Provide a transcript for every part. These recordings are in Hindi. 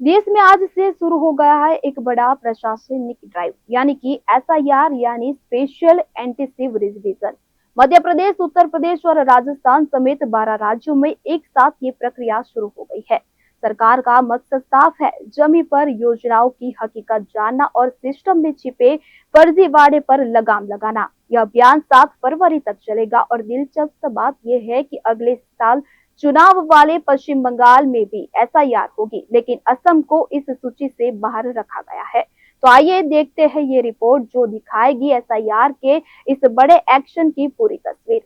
देश में आज से शुरू हो गया है एक बड़ा प्रशासनिक ड्राइव यानी कि एसआईआर यानी स्पेशल एंटीसिव रिविजन। मध्य प्रदेश, उत्तर प्रदेश और राजस्थान समेत 12 राज्यों में एक साथ ये प्रक्रिया शुरू हो गई है। सरकार का मकसद साफ है, जमी पर योजनाओं की हकीकत जानना और सिस्टम में छिपे फर्जीवाड़े पर लगाम लगाना। यह अभियान 7 फरवरी तक चलेगा और दिलचस्प बात यह है कि अगले साल चुनाव वाले पश्चिम बंगाल में भी एसआईआर होगी, लेकिन असम को इस सूची से बाहर रखा गया है। तो आइए देखते हैं ये रिपोर्ट जो दिखाएगी एसआईआर के इस बड़े एक्शन की पूरी तस्वीर।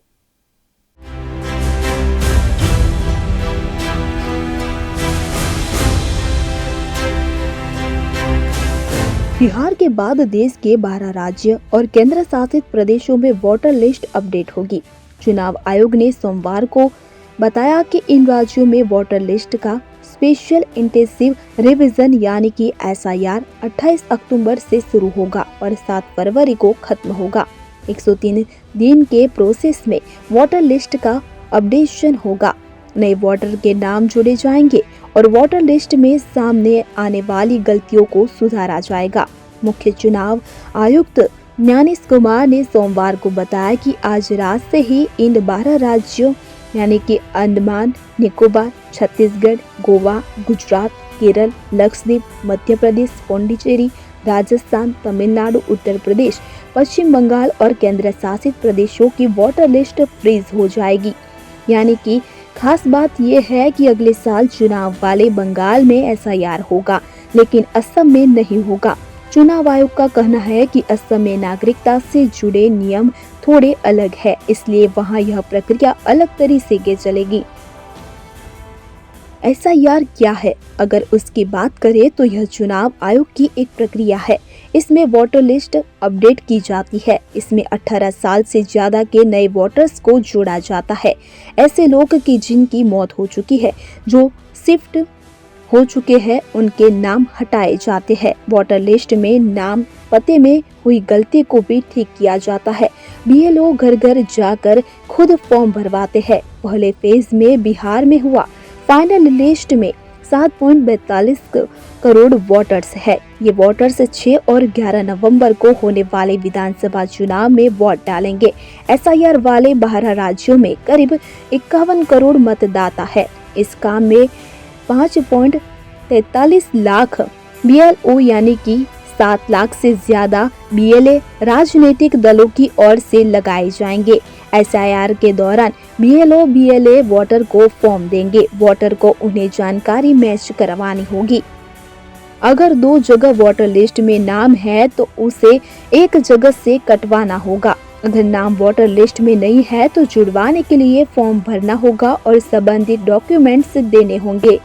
बिहार के बाद देश के 12 राज्य और केंद्र शासित प्रदेशों में वोटर लिस्ट अपडेट होगी। चुनाव आयोग ने सोमवार को बताया कि इन राज्यों में वोटर लिस्ट का स्पेशल इंटेंसिव रिवीजन यानी कि एसआईआर 28 अक्टूबर से शुरू होगा और 7 फरवरी को खत्म होगा। 103 दिन के प्रोसेस में वोटर लिस्ट का अपडेशन होगा। नए वोटर के नाम जोड़े जाएंगे और वोटर लिस्ट में सामने आने वाली गलतियों को सुधारा जाएगा। मुख्य चुनाव आयुक्त ज्ञानेश कुमार ने सोमवार को बताया कि आज रात से ही इन 12 राज्यों यानी कि अंडमान निकोबार, छत्तीसगढ़, गोवा, गुजरात, केरल, लक्षद्वीप, मध्य प्रदेश, पौंडीचेरी, राजस्थान, तमिलनाडु, उत्तर प्रदेश, पश्चिम बंगाल और केंद्र शासित प्रदेशों की वोटर लिस्ट फ्रीज हो जाएगी। यानी कि खास बात यह है कि अगले साल चुनाव वाले बंगाल में एसआईआर होगा, लेकिन असम में नहीं होगा। चुनाव आयोग का कहना है कि असम में नागरिकता से जुड़े नियम थोड़े अलग है, इसलिए वहां यह प्रक्रिया अलग तरीके से चलेगी। एसआईआर क्या है? अगर उसकी बात करें तो यह चुनाव आयोग की एक प्रक्रिया है। इसमें वोटर लिस्ट अपडेट की जाती है। इसमें 18 साल से ज्यादा के नए वोटर्स को जोड़ा जाता है। ऐसे लोग की जिनकी मौत हो चुकी है, जो शिफ्ट हो चुके हैं, उनके नाम हटाए जाते हैं। वोटर लिस्ट में नाम पते में हुई गलती को भी ठीक किया जाता है। बीएलओ घर घर जाकर खुद फॉर्म भरवाते हैं। पहले फेज में बिहार में हुआ। फाइनल लिस्ट में 7.42 करोड़ वोटर्स है। ये वोटर्स 6 और 11 नवंबर को होने वाले विधानसभा चुनाव में वोट डालेंगे। एसआईआर वाले 12 राज्यों में करीब 51 करोड़ मतदाता है। इस काम में 5.43 लाख बीएलओ यानी कि 7 लाख से ज्यादा बीएलए राजनीतिक दलों की ओर से लगाए जाएंगे। एसआईआर के दौरान बीएलओ बीएलए वोटर को फॉर्म देंगे। वोटर को उन्हें जानकारी मैच करवानी होगी। अगर 2 जगह वोटर लिस्ट में नाम है तो उसे एक जगह से कटवाना होगा। अगर नाम वोटर लिस्ट में नहीं है तो जुड़वाने के लिए फॉर्म भरना होगा और संबंधित डॉक्यूमेंट्स देने होंगे।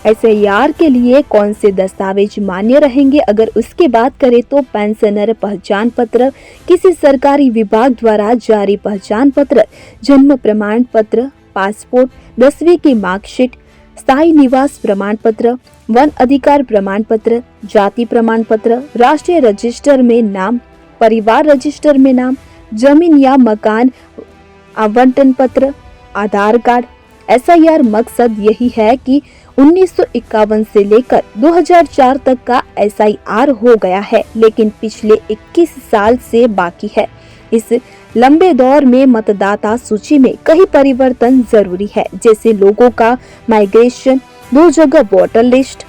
एसआईआर के लिए कौन से दस्तावेज मान्य रहेंगे? अगर उसकी बात करें तो पेंशनर पहचान पत्र, किसी सरकारी विभाग द्वारा जारी पहचान पत्र, जन्म प्रमाण पत्र, पासपोर्ट, 10वीं की मार्कशीट, स्थायी निवास प्रमाण पत्र, वन अधिकार प्रमाण पत्र, जाति प्रमाण पत्र, राष्ट्रीय रजिस्टर में नाम, परिवार रजिस्टर में नाम, जमीन या मकान आवंटन पत्र, आधार कार्ड। एसआईआर मकसद यही है कि 1951 से लेकर 2004 तक का एसआईआर हो गया है, लेकिन पिछले 21 साल से बाकी है। इस लंबे दौर में मतदाता सूची में कई परिवर्तन जरूरी है, जैसे लोगों का माइग्रेशन, 2 जगह वोटर लिस्ट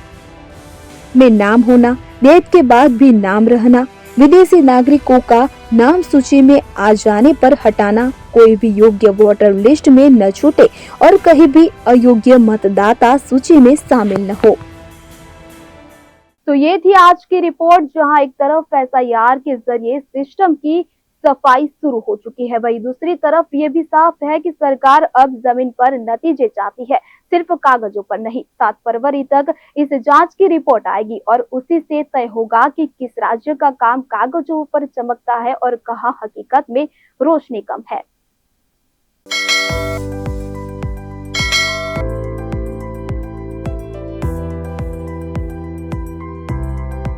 में नाम होना, डेथ के बाद भी नाम रहना, विदेशी नागरिकों का नाम सूची में आ जाने पर हटाना, कोई भी योग्य वोटर लिस्ट में न छूटे और कहीं भी अयोग्य मतदाता सूची में शामिल न हो। तो ये थी आज की रिपोर्ट, जहां एक तरफ एसआईआर के जरिए सिस्टम की सफाई शुरू हो चुकी है, वहीं दूसरी तरफ ये भी साफ है कि सरकार अब जमीन पर नतीजे चाहती है, सिर्फ कागजों पर नहीं। 7 फरवरी तक इस जांच की रिपोर्ट आएगी और उसी से तय होगा कि किस राज्य का काम कागजों पर चमकता है और कहां हकीकत में रोशनी कम है।